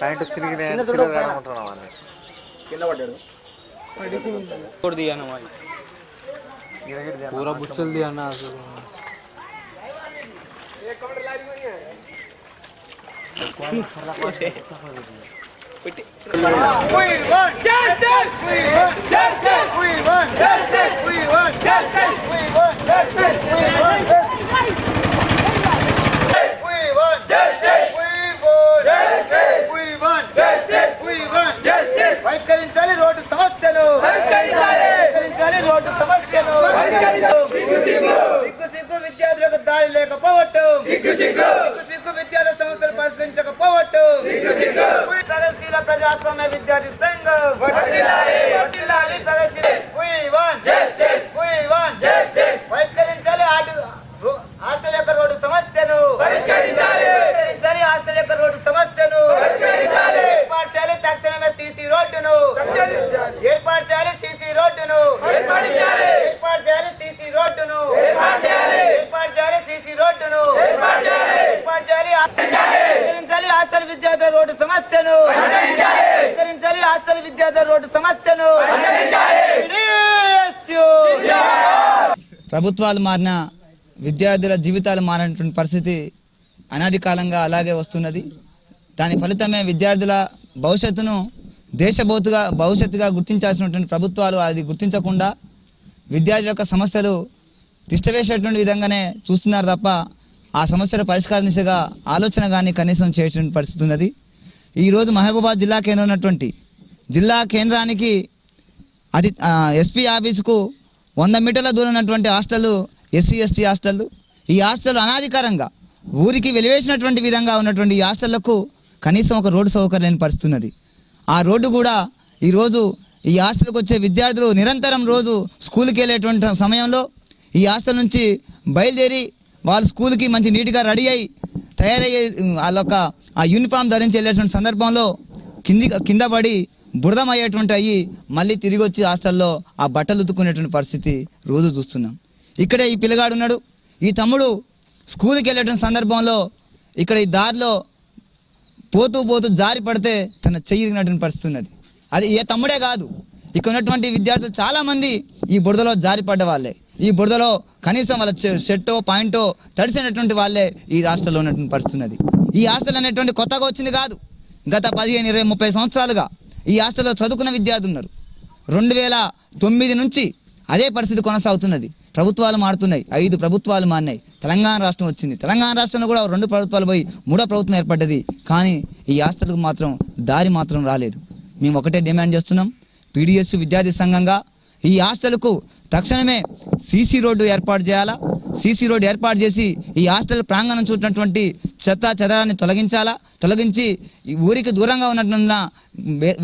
Pant చిరిగి पूरा बुच्चल दिया ना విద్యార్థులకు దారి లేకపోవటం విద్యార్థి సమస్యలు పరిష్కరించకపోవటం ప్రగతిశీల ప్రజాస్వామ్య విద్యార్థి సంఘం పరిష్కరించాలి హాస్టల్ యొక్క రోడ్డు సమస్యను హాస్టల్ యొక్క రోడ్డు సమస్యను ఏర్పాటు చేయాలి తక్షణమే సీసీ రోడ్డును ఏర్పాటు చేయాలి సీసీ రోడ్డును ఏర్పాటు చేయాలి సీసీ రోడ్డును ఏర్పాటు చేయాలి సీసీ రోడ్డును ఏర్పాటు చేయాలి హాస్టల్ విద్యార్థుల రోడ్డు సమస్యను పరిష్కరించాలి హాస్టల్ విద్యార్థుల రోడ్డు సమస్యను. ప్రభుత్వాలు మారిన విద్యార్థుల జీవితాలు మారినటువంటి పరిస్థితి అనాది కాలంగా అలాగే వస్తున్నది. దాని ఫలితమే విద్యార్థుల భవిష్యత్తును భవిష్యత్తుగా గుర్తించాల్సినటువంటి ప్రభుత్వాలు అది గుర్తించకుండా విద్యార్థుల యొక్క సమస్యలు తిష్టవేసేటువంటి విధంగానే చూస్తున్నారు తప్ప ఆ సమస్యల పరిష్కార దిశగా ఆలోచన కానీ కనీసం చేయటువంటి పరిస్థితి ఉన్నది. ఈరోజు మహబూబాబాద్ జిల్లా కేంద్రం ఉన్నటువంటి జిల్లా కేంద్రానికి అది ఎస్పీ ఆఫీసుకు 100 మీటర్ల దూరం ఉన్నటువంటి హాస్టల్ ఎస్సీ ఎస్టీ హాస్టల్. ఈ హాస్టల్ అనాధికారంగా ఊరికి వెలివేసినటువంటి విధంగా ఉన్నటువంటి ఈ హాస్టళ్లకు కనీసం ఒక రోడ్డు సౌకర్యం లేని పరిస్థితి ఉన్నది. ఆ రోడ్డు కూడా ఈరోజు ఈ హాస్టల్కి వచ్చే విద్యార్థులు నిరంతరం రోజు స్కూల్కి వెళ్ళేటువంటి సమయంలో ఈ హాస్టల్ నుంచి బయలుదేరి వాళ్ళు స్కూల్కి మంచి నీట్గా రెడీ అయ్యి తయారయ్యే వాళ్ళొక ఆ యూనిఫామ్ ధరించి వెళ్ళేటువంటి సందర్భంలో కింద పడి బురదమయ్యేటువంటి అయ్యి మళ్ళీ తిరిగి వచ్చి హాస్టల్లో ఆ బట్టలు ఉతుక్కునేటువంటి పరిస్థితి రోజు చూస్తున్నాం. ఇక్కడే ఈ పిల్లగాడు ఉన్నాడు. ఈ తమ్ముడు స్కూల్కి వెళ్ళేటువంటి సందర్భంలో ఇక్కడ ఈ దారిలో పోతూ జారి పడితే తన చెయ్యిరిగినటువంటి పరిస్థితి ఉన్నది. అది ఏ తమ్ముడే కాదు, ఇక్కడ ఉన్నటువంటి విద్యార్థులు చాలామంది ఈ బురదలో జారిపడ్డ వాళ్ళే. ఈ బురదలో కనీసం వాళ్ళ షర్టో పాయింటో తడిసినటువంటి వాళ్ళే ఈ హాస్టల్లో ఉన్నటువంటి పరిస్థితి ఉన్నది. ఈ హాస్టల్ అనేటువంటి కొత్తగా వచ్చింది కాదు. గత 15, 20, 30 సంవత్సరాలుగా ఈ హాస్టల్లో చదువుకున్న విద్యార్థులు ఉన్నారు. 2009 నుంచి అదే పరిస్థితి కొనసాగుతున్నది. ప్రభుత్వాలు మారుతున్నాయి. 5 ప్రభుత్వాలు మారినాయి. తెలంగాణ రాష్ట్రం వచ్చింది. తెలంగాణ రాష్ట్రంలో కూడా 2 ప్రభుత్వాలు పోయి 3వ ప్రభుత్వం ఏర్పడ్డది. కానీ ఈ హాస్టల్కు మాత్రం దారి మాత్రం రాలేదు. మేము ఒకటే డిమాండ్ చేస్తున్నాం. పీడిఎస్ విద్యార్థి సంఘంగా ఈ హాస్టల్కు తక్షణమే సీసీ రోడ్డు ఏర్పాటు చేయాలా. సీసీ రోడ్డు ఏర్పాటు చేసి ఈ హాస్టల్ ప్రాంగణం చుట్టినటువంటి చెదారాన్ని తొలగించి ఈ ఊరికి దూరంగా ఉన్నట్టున్న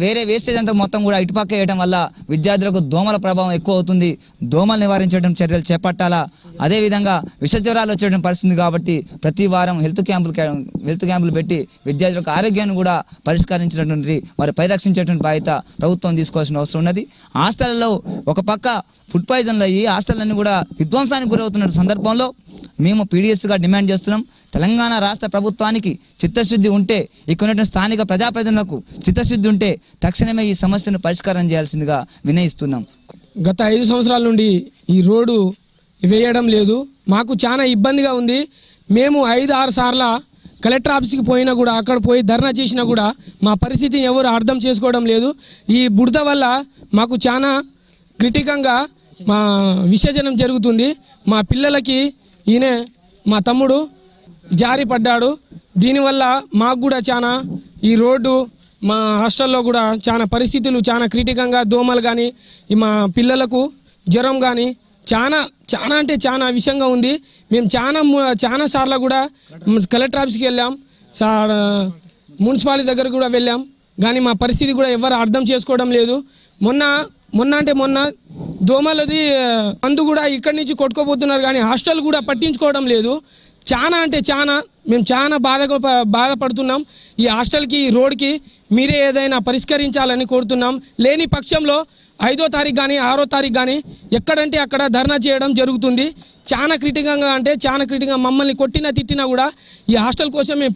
వేరే వేస్టేజ్ అంతా మొత్తం కూడా ఇటుపక్క వేయడం వల్ల విద్యార్థులకు దోమల ప్రభావం ఎక్కువ అవుతుంది. దోమలు నివారించడం చర్యలు చేపట్టాలా. అదేవిధంగా విష జ్వరాలు వచ్చేటువంటి పరిస్థితి కాబట్టి ప్రతి వారం హెల్త్ క్యాంపులు పెట్టి విద్యార్థులకు ఆరోగ్యాన్ని కూడా పరిష్కరించినటువంటి పరిరక్షించేటువంటి బాధ్యత ప్రభుత్వం తీసుకోవాల్సిన అవసరం ఉన్నది. హాస్టల్లో ఒక పక్క ఫుడ్ పాయిజన్లు అయ్యి హాస్టల్లన్నీ కూడా విధ్వంసానికి గురవుతున్న సందర్భంలో మేము పీడిఎస్గా డిమాండ్ చేస్తున్నాం. తెలంగాణ రాష్ట్ర ప్రభుత్వానికి చిత్తశుద్ధి ఉంటే, ఇక్కడ స్థానిక ప్రజాప్రతినిధులకు చిత్తశుద్ధి ఉంటే తక్షణమే ఈ సమస్యను పరిష్కారం చేయాల్సిందిగా వినయిస్తున్నాం. గత 5 సంవత్సరాల నుండి ఈ రోడ్డు వేయడం లేదు. మాకు చాలా ఇబ్బందిగా ఉంది. మేము 5-6 సార్ల కలెక్టర్ ఆఫీస్కి పోయినా కూడా, అక్కడ పోయి ధర్నా చేసినా కూడా మా పరిస్థితిని ఎవరు అర్థం చేసుకోవడం లేదు. ఈ బురద వల్ల మాకు చాలా క్రిటికంగా మా విసర్జనం జరుగుతుంది. మా పిల్లలకి మా తమ్ముడు జారి పడ్డాడు. దీనివల్ల మాకు కూడా చాలా ఈ రోడ్డు మా హాస్టల్లో కూడా చాలా పరిస్థితులు చాలా క్రిటికంగా, దోమలు కానీ మా పిల్లలకు జ్వరం కానీ చాలా అంటే చాలా విషయంగా ఉంది. మేము చాలా సార్లు కూడా కలెక్టర్ ఆఫీస్కి వెళ్ళాం, మున్సిపాలిటీ దగ్గర కూడా వెళ్ళాం. కానీ మా పరిస్థితి కూడా ఎవరు అర్థం చేసుకోవడం లేదు. మొన్న దోమలది మందు కూడా ఇక్కడి నుంచి కొట్టుకోబోతున్నారు కానీ హాస్టల్ కూడా పట్టించుకోవడం లేదు. మేము చాలా బాధపడుతున్నాం. ఈ హాస్టల్కి, ఈ రోడ్కి మీరే ఏదైనా పరిష్కరించాలని కోరుతున్నాం. లేని పక్షంలో 5వ తారీఖు కానీ 6వ తారీఖు కానీ ఎక్కడంటే అక్కడ ధర్నా చేయడం జరుగుతుంది. చాలా క్రిటికంగా మమ్మల్ని కొట్టినా తిట్టినా కూడా ఈ హాస్టల్ కోసం మేము